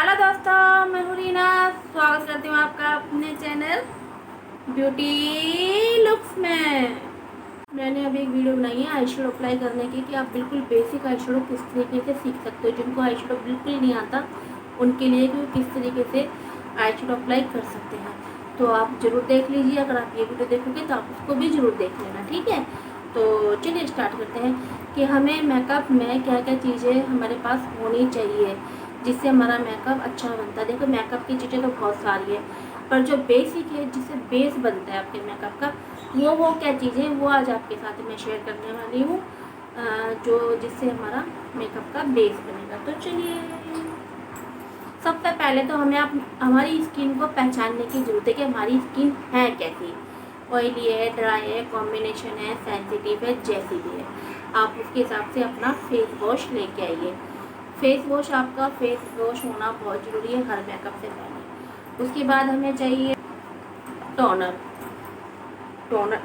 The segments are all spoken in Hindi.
हेलो दोस्तों, मैं हूँ रीना। स्वागत करती हूँ आपका अपने चैनल ब्यूटी लुक्स में। मैंने अभी एक वीडियो बनाई है आई शेडो अप्लाई करने की कि आप बिल्कुल बेसिक आई शेडो किस तरीके से सीख सकते हो। जिनको आई शेडो बिल्कुल नहीं आता उनके लिए कि किस तरीके से आई शेडो अप्लाई कर सकते हैं। तो आप ज़रूर देख लीजिए। अगर आप ये वीडियो देखोगे तो आप उसको भी ज़रूर देख लेना, ठीक है। तो चलिए स्टार्ट करते हैं कि हमें मेकअप में क्या क्या चीज़ें हमारे पास होनी चाहिए जिससे हमारा मेकअप अच्छा बनता है। देखो, मेकअप की चीज़ें तो बहुत सारी है, पर जो बेसिक है जिससे बेस बनता है आपके मेकअप का, वो क्या चीज़ें वो आज आपके साथ मैं शेयर करने वाली हूँ, जो जिससे हमारा मेकअप का बेस बनेगा। तो चलिए, सबसे पहले तो हमें हमारी स्किन को पहचानने की ज़रूरत है कि हमारी स्किन है कैसी। ऑयली है, ड्राई है, कॉम्बिनेशन है, सेंसिटिव है, जैसी भी है आप उसके हिसाब से अपना फेस वॉश लेके आइए। फेस वॉश होना बहुत ज़रूरी है हर मेकअप से पहले। उसके बाद हमें चाहिए टोनर।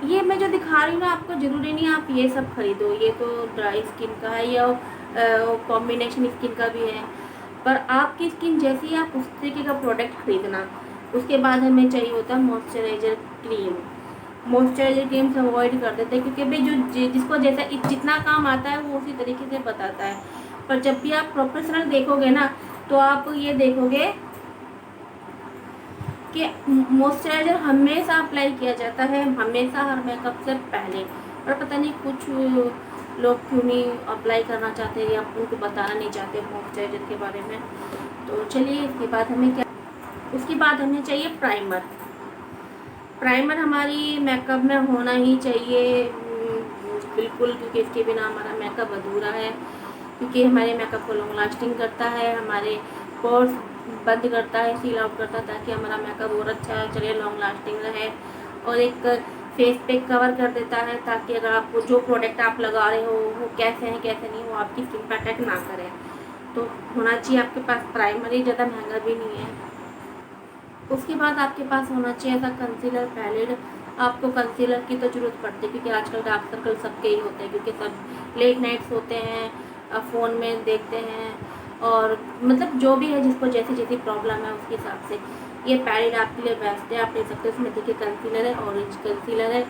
ये मैं जो दिखा रही हूँ ना, आपको ज़रूरी नहीं आप ये सब खरीदो। ये तो ड्राई स्किन का है या कॉम्बिनेशन स्किन का भी है, पर आपकी स्किन जैसी है आप उस तरीके का प्रोडक्ट खरीदना। उसके बाद हमें चाहिए होता है मॉइस्चराइजर क्रीम। मॉइस्चराइजर क्रीम से अवॉइड कर देते हैं क्योंकि भाई जिसको जैसा जितना काम आता है वो उसी तरीके से बताता है। पर जब भी आप प्रोफेशनल देखोगे ना, तो आप ये देखोगे कि मॉइस्चराइजर हमेशा अप्लाई किया जाता है, हमेशा हर मेकअप से पहले। पर पता नहीं कुछ लोग क्यों नहीं अप्लाई करना चाहते या उनको बताना नहीं चाहते मॉइस्चराइजर के बारे में। तो चलिए, उसके बाद हमें चाहिए प्राइमर। प्राइमर हमारी मेकअप में होना ही चाहिए बिल्कुल, क्योंकि इसके बिना हमारा मेकअप अधूरा है। क्योंकि हमारे मेकअप को लॉन्ग लास्टिंग करता है, हमारे पोर्स बंद करता है, सील आउट करता है, ताकि हमारा मेकअप और अच्छा चले, लॉन्ग लास्टिंग रहे। और एक फेस पे कवर कर देता है ताकि अगर आपको जो प्रोडक्ट आप लगा रहे हो वो कैसे हैं कैसे नहीं, वो आपकी स्किन पर अटैक ना करे। तो होना चाहिए आपके पास प्राइमर, ही ज़्यादा महंगा भी नहीं है। उसके बाद आपके पास होना चाहिए ऐसा कंसीलर पैलेट। आपको कंसीलर की तो ज़रूरत पड़ती है क्योंकि आजकल डार्क सर्कल सबके ही होते हैं, क्योंकि सब लेट नाइट्स होते हैं, फ़ोन में देखते हैं, और मतलब जो भी है जिसको जैसी जैसी प्रॉब्लम है उसके हिसाब से ये पैलेट आपके लिए बेस्ट है। आप ले सकते हो। इसमें देखिए कंसीलर है, ऑरेंज कंसीलर है,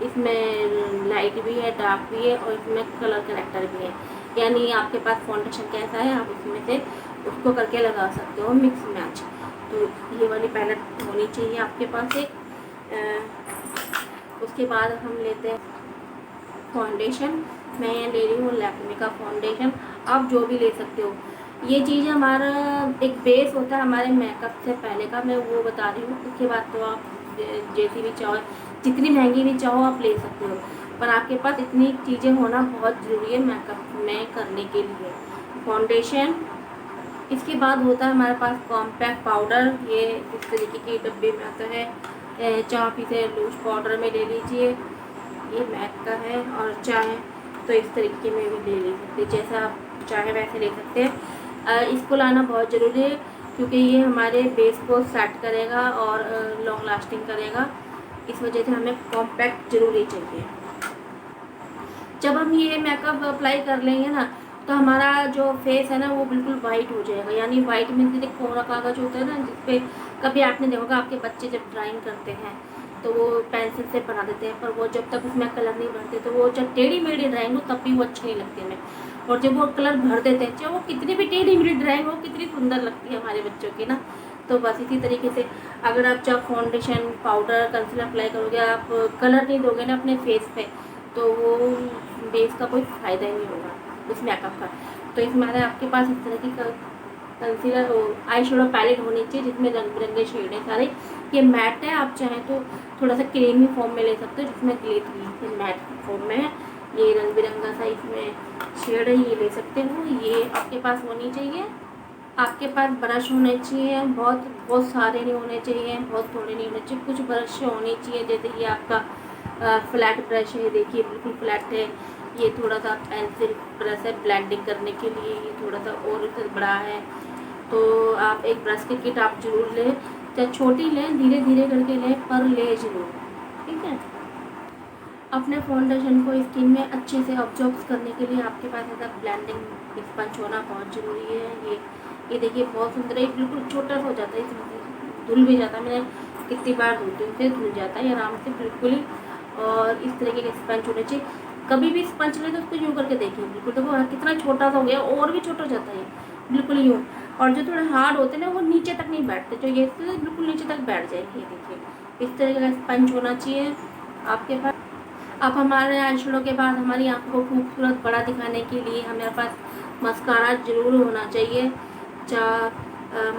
इसमें लाइट भी है, डार्क भी है, और इसमें कलर करेक्टर भी है। यानी आपके पास फाउंडेशन कैसा है आप उसमें से उसको करके लगा सकते हो, मिक्स मैच। तो ये वाली पैलेट होनी चाहिए आपके पास एक। उसके बाद हम लेते हैं फाउंडेशन। मैं ये ले रही हूँ लैक्मे का फाउंडेशन, आप जो भी ले सकते हो। ये चीज़ हमारा एक बेस होता है हमारे मेकअप से पहले का, मैं वो बता रही हूँ। उसके बाद तो आप जैसी भी चाहो, जितनी महंगी भी चाहो आप ले सकते हो, पर आपके पास इतनी चीज़ें होना बहुत ज़रूरी है मेकअप में करने के लिए। फाउंडेशन, इसके बाद होता है हमारे पास कॉम्पैक्ट पाउडर। ये इस तरीके के डब्बे में आता है, चाहे आप इसे लूज पाउडर में ले लीजिए, ये मैक का है, और चाहे तो इस तरीके में भी ले सकते, जैसा आप चाहे वैसे ले सकते हैं। इसको लाना बहुत ज़रूरी है क्योंकि ये हमारे बेस को सेट करेगा और लॉन्ग लास्टिंग करेगा। इस वजह से हमें कॉम्पैक्ट ज़रूरी चाहिए। जब हम ये मेकअप अप्लाई कर लेंगे ना, तो हमारा जो फेस है ना वो बिल्कुल वाइट हो जाएगा। यानी वाइट में जैसे कोरा कागज़ होता है ना, जिसपे कभी आपने देखा आपके बच्चे जब ड्राइंग करते हैं तो वो पेंसिल से बना देते हैं, पर वो जब तक उसमें कलर नहीं भरते तो वो जब टेढ़ी मेढ़ी ड्राइंग हो तब भी वो अच्छी नहीं लगती हमें। और जब वो कलर भर देते हैं, चाहे वो कितनी भी टेढ़ी मेढ़ी ड्राइंग हो, कितनी सुंदर लगती है हमारे बच्चों की ना। तो बस इसी तरीके से अगर आप चाहे फाउंडेशन, पाउडर, कंसीलर अप्लाई करोगे, आप कलर नहीं दोगे ना अपने फेस पे, तो वो बेस का कोई फ़ायदा ही नहीं होगा उस मेकअप का। तो इसमें आपके पास इस तरह की कंसीलर आई शेडो पैलेट होनी चाहिए जिसमें रंग बिरंगे शेड है सारे। ये मैट है, आप चाहें तो थोड़ा सा क्रीमी फॉर्म में ले सकते हो, जिसमें ग्लिटरी मैट फॉर्म में है। ये रंग बिरंगा सा इसमें शेड है, ये ले सकते हो। ये आपके पास होनी चाहिए। आपके पास ब्रश होने चाहिए, बहुत बहुत सारे नहीं होने चाहिए, बहुत थोड़े नहीं होने चाहिए, कुछ ब्रश होने चाहिए। जैसे ये आपका फ्लैट ब्रश है, देखिए बिल्कुल फ्लैट है। ये थोड़ा सा पेंसिल ब्रश है ब्लेंडिंग करने के लिए, ये थोड़ा सा और बड़ा है। तो आप एक ब्रश की किट आप जरूर लें, चाहे छोटी लें, धीरे धीरे करके लें, पर ले जरूर, ठीक है। अपने फाउंडेशन को स्किन में अच्छे से ऑब्जॉर्व करने के लिए आपके पास ऐसा ब्लेंडिंग स्पंज होना बहुत ज़रूरी है। ये ये देखिए बहुत सुंदर है, बिल्कुल छोटा सा हो जाता है, इसमें धुल भी जाता है। मैंने कितनी बार धुलती हूँ, फिर धुल जाता है आराम से बिल्कुल ही। और इस तरीके के स्पंज होने चाहिए। कभी भी स्पंज ले तो उसको यूँ करके देखिए, बिल्कुल देखो कितना छोटा सा हो गया, और भी छोटा हो जाता है बिल्कुल यूँ। और जो थोड़े हार्ड होते हैं ना वो नीचे तक नहीं बैठते, जो ये बिल्कुल नीचे तक बैठ जाएगी। ये देखिए इस तरीके का स्पंज होना चाहिए आपके पास। अब हमारे आई शेडो के बाद हमारी आँखों को खूबसूरत बड़ा दिखाने के लिए हमारे पास मस्कारा ज़रूर होना चाहिए।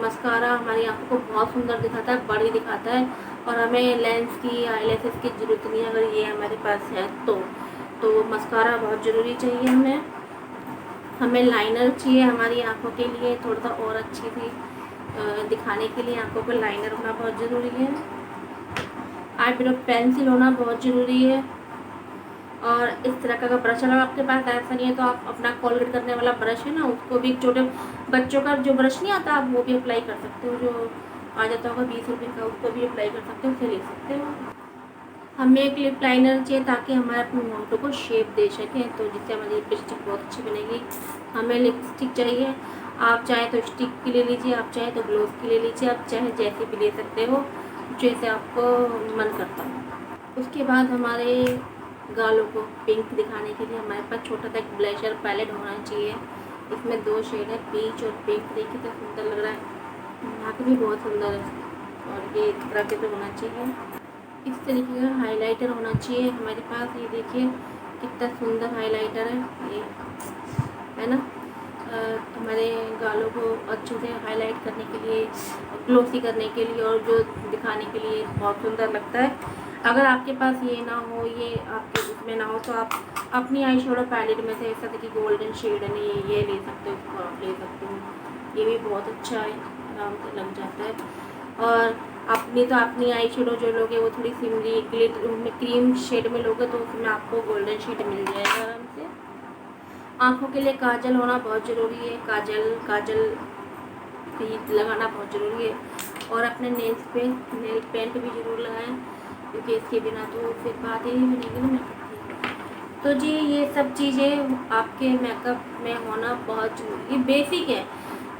मस्कारा हमारी आँखों को बहुत सुंदर दिखाता है, बड़ी दिखाता है, और हमें लेंस की आईलैशेस की ज़रूरत नहीं है अगर ये हमारे पास है तो मस्कारा बहुत ज़रूरी चाहिए हमें। हमें लाइनर चाहिए हमारी आँखों के लिए, थोड़ा सा और अच्छी सी दिखाने के लिए आँखों पर लाइनर होना बहुत ज़रूरी है। आईब्रो पेंसिल होना बहुत ज़रूरी है। और इस तरह का ब्रश अगर आपके पास ऐसा नहीं है तो आप अपना कोलगेट करने वाला ब्रश है ना, उसको भी, छोटे बच्चों का जो ब्रश नहीं आता आप वो भी अप्लाई कर सकते हो, जो आ जाता होगा 20 रुपये का, उसको भी अप्लाई कर सकते हो, उसे ले सकते हो। हमें एक लिप लाइनर चाहिए ताकि हमारे अपने होंठों को शेप दे सकें, तो जिससे हमारी लिपस्टिक बहुत अच्छी बनेगी। हमें लिपस्टिक चाहिए, आप चाहे तो स्टिक की ले लीजिए, आप चाहे तो ग्लोस की ले लीजिए, आप चाहे जैसे भी ले सकते हो जैसे आपको मन करता हो। उसके बाद हमारे गालों को पिंक दिखाने के लिए हमारे पास छोटा सा एक ब्लशर पैलेट होना चाहिए। इसमें 2 शेड है, पीच और पिंक। देखिए तो सुंदर लग रहा है, नाक भी बहुत सुंदर है, और ये इस तरह के तो होना चाहिए। इस तरीके का हाइलाइटर होना चाहिए हमारे पास। ये देखिए कितना सुंदर हाइलाइटर है ये, है ना। हमारे गालों को अच्छे से हाईलाइट करने के लिए, ग्लोसी करने के लिए, और जो दिखाने के लिए बहुत सुंदर लगता है। अगर आपके पास ये ना हो, ये आपके उसमें ना हो, तो आप अपनी आई शेडो पैलेट में से ऐसा देखिए गोल्डन शेड है ये ले सकते हो, इसको आप ले सकते हो, ये भी बहुत अच्छा है, आराम से लग जाता है। और अपनी तो अपनी आई शेडो जो लोगे वो थोड़ी सिमरी क्रीम शेड में लोगे तो उसमें आपको गोल्डन शेड मिल जाएगा आराम से। आँखों के लिए काजल होना बहुत ज़रूरी है, काजल लगाना बहुत ज़रूरी है। और अपने नेल्स पे नेल पेंट भी ज़रूर लगाएं, क्योंकि इसके बिना तो फिर बात ही नहीं बनेगी ना मेकअप की। तो जी ये सब चीज़ें आपके मेकअप में होना बहुत ज़रूरी, ये बेसिक है।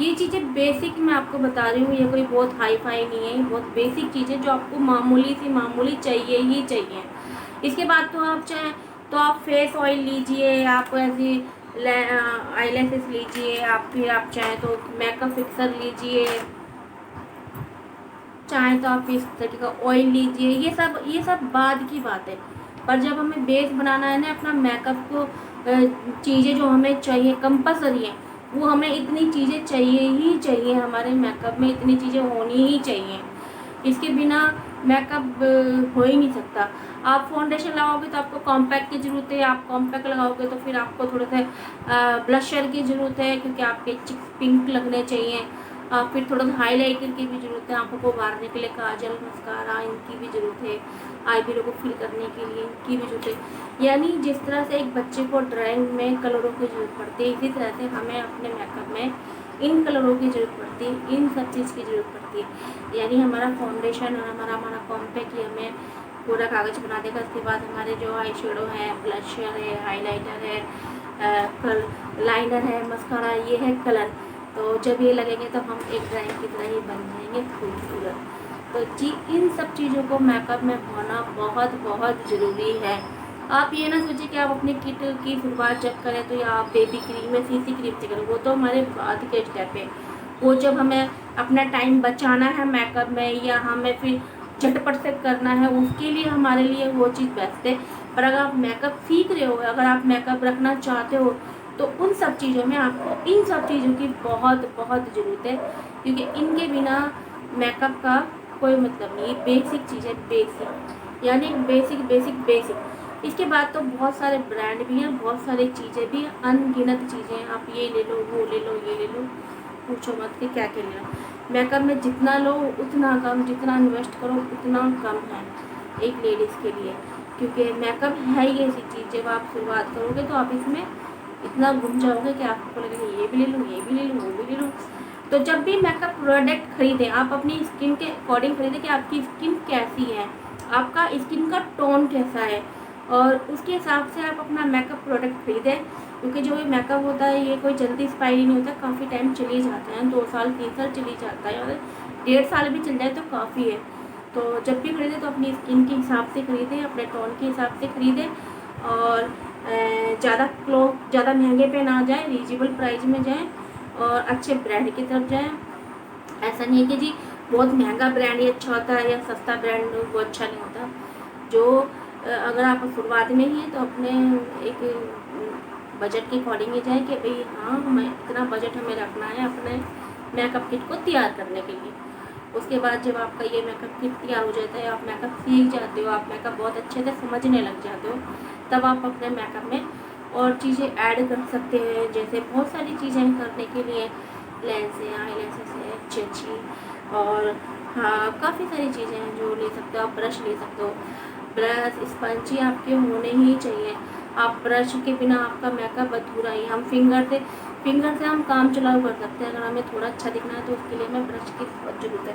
ये चीज़ें बेसिक मैं आपको बता रही हूँ, ये कोई बहुत हाई फाई नहीं है, बहुत बेसिक चीज़ें जो आपको मामूली चाहिए ही चाहिए। इसके बाद तो आप चाहें तो आप फेस ऑयल लीजिए, आप ऐसी आईलैशेस लीजिए, आप फिर आप चाहें तो मेकअप फिक्सर लीजिए, चाहें तो आप इस तरीके का ऑयल लीजिए, ये सब बाद की बात है। पर जब हमें बेस बनाना है ना अपना मेकअप को, चीज़ें जो हमें चाहिए कंपल्सरी है, वो हमें इतनी चीज़ें चाहिए ही चाहिए, हमारे मेकअप में इतनी चीज़ें होनी ही चाहिए। इसके बिना मेकअप हो ही नहीं सकता। आप फाउंडेशन लगाओगे तो आपको कॉम्पैक्ट की ज़रूरत है, आप कॉम्पैक्ट लगाओगे तो फिर आपको थोड़ा सा ब्लशर की ज़रूरत है, क्योंकि आपके चिक्स पिंक लगने चाहिए। फिर थोड़ा सा हाईलाइटर की भी ज़रूरत है, आंखों को उभारने के लिए काजल मस्कारा इनकी भी ज़रूरत है, आईब्रो को फिल करने के लिए इनकी भी ज़रूरत है। यानी जिस तरह से एक बच्चे को ड्राइंग में कलरों की ज़रूरत पड़ती है, इसी तरह से हमें अपने मेकअप में इन कलरों की ज़रूरत पड़ती है, इन सब चीज़ की ज़रूरत पड़ती है। यानी हमारा फाउंडेशन और हमारा कॉम्पैक्ट ही हमें पूरा कागज़ बना देगा। उसके बाद हमारे जो आई शेडो है, ब्लशर है, हाइलाइटर है, लाइनर है, मस्कारा, ये है कलर। तो जब ये लगेंगे तो हम एक ड्राइंग की तरह ही बन जाएंगे खूबसूरत। तो जी इन सब चीज़ों को मेकअप में होना बहुत बहुत ज़रूरी है। आप ये ना सोचिए कि आप अपनी किट की शुरुआत जब करें तो या आप बेबी क्रीम या सीसी क्रीम से करें, वो तो हमारे बाद के स्टेप है। वो जब हमें अपना टाइम बचाना है मेकअप में, या हमें फिर झटपट से करना है, उसके लिए हमारे लिए वो चीज़ बेस्ट है। पर अगर आप मेकअप सीख रहे हो, अगर आप मेकअप रखना चाहते हो, तो उन सब चीज़ों में आपको इन सब चीज़ों की बहुत बहुत ज़रूरत है, क्योंकि इनके बिना मेकअप का कोई मतलब नहीं। बेसिक चीज़ है, बेसिक यानी बेसिक। इसके बाद तो बहुत सारे ब्रांड भी हैं, बहुत सारी चीज़ें भी, अनगिनत चीज़ें हैं। आप ये ले लो, वो ले लो, ये ले लो, पूछो मत कि क्या क्या लेना। मेकअप में जितना लो उतना कम, जितना इन्वेस्ट करो उतना कम है एक लेडीज़ के लिए, क्योंकि मेकअप है ही ऐसी चीज़, जब आप शुरुआत करोगे तो आप इसमें इतना घूम जाओगे कि आपको लगेगा ये भी ले लूँ, ये भी ले लूँ, वो भी ले लूँ। तो जब भी मेकअप प्रोडक्ट खरीदें, आप अपनी स्किन के अकॉर्डिंग खरीदें कि आपकी स्किन कैसी है, आपका स्किन का टोन कैसा है, और उसके हिसाब से आप अपना मेकअप प्रोडक्ट खरीदें। क्योंकि जो ये मेकअप होता है ये कोई जल्दी एक्सपायरी नहीं होता, काफ़ी टाइम चली जाते हैं, 2 साल 3 साल चली जाता है, और 1.5 साल भी चल जाए तो काफ़ी है। तो जब भी खरीदें तो अपनी स्किन के हिसाब से खरीदें, अपने टोन के हिसाब से खरीदें, और ज़्यादा महंगे पे ना जाएं, रीजनेबल प्राइस में जाएं और अच्छे ब्रांड की तरफ जाएं। ऐसा नहीं है कि जी बहुत महंगा ब्रांड ही अच्छा होता है या सस्ता ब्रांड वो अच्छा नहीं होता। जो अगर आप शुरुआत में ही हैं तो अपने एक बजट के अकॉर्डिंग ही जाए कि भाई हाँ हमें इतना बजट हमें रखना है अपने मेकअप किट को तैयार करने के लिए। उसके बाद जब आपका ये मेकअप किट तैयार हो जाता है, आप मेकअप सीख जाते हो, आप मेकअप बहुत अच्छे से समझने लग जाते हो, तब आप अपने मेकअप में और चीज़ें ऐड कर सकते हैं। जैसे बहुत सारी चीज़ें करने के लिए, लेंस है, आई लेंसेस है अच्छी अच्छी, और हाँ काफ़ी सारी चीज़ें हैं जो ले सकते हो। आप ब्रश ले सकते हो, ब्रश स्पंज ही आपके होने ही चाहिए। आप ब्रश के बिना आपका मेकअप अधूरा ही। हम फिंगर से हम काम चलाओ कर सकते हैं। अगर हमें थोड़ा अच्छा दिखना है तो उसके लिए हमें ब्रश की बहुत ज़रूरत है।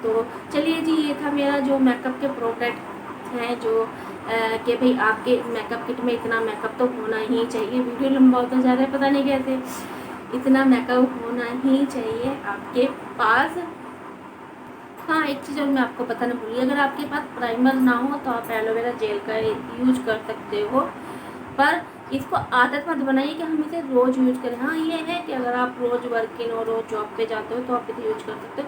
तो चलिए जी, ये था मेरा जो मेकअप के प्रोडक्ट हैं, जो कि भाई आपके मेकअप किट में इतना मेकअप तो होना ही चाहिए। वीडियो लंबा होता जा रहा है, पता नहीं कैसे, इतना मेकअप होना ही चाहिए आपके पास। हाँ, एक चीज़ और मैं आपको बताना भूली, अगर आपके पास प्राइमर ना हो तो आप एलोवेरा जेल का यूज कर सकते हो, पर इसको आदत मत बनाइए कि हम इसे रोज़ यूज करें। हाँ, ये है कि अगर आप रोज़ वर्किंग और रोज़ जॉब पे जाते हो तो आप इसे यूज कर सकते हो,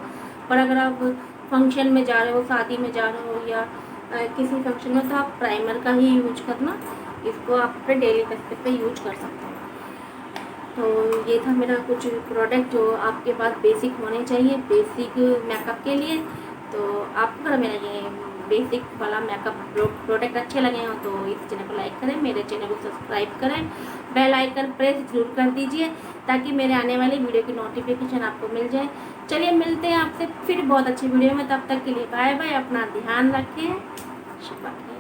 पर अगर आप फंक्शन में जा रहे हो, शादी में जा रहे हो, या किसी फंक्शन में, तो आप प्राइमर का ही यूज करना। इसको आप अपने डेली बेसिस पे यूज कर सकते हो। तो ये था मेरा कुछ प्रोडक्ट जो आपके पास बेसिक होने चाहिए बेसिक मेकअप के लिए। तो आपको अगर मेरा ये बेसिक वाला मेकअप प्रोडक्ट अच्छे लगे हो तो इस चैनल को लाइक करें, मेरे चैनल को सब्सक्राइब करें, बेल आइकन प्रेस जरूर कर दीजिए ताकि मेरे आने वाली वीडियो की नोटिफिकेशन आपको मिल जाए। चलिए मिलते हैं आपसे फिर बहुत अच्छी वीडियो में, तब तक के लिए बाय बाय, अपना ध्यान रखें, शुभ रात्रि।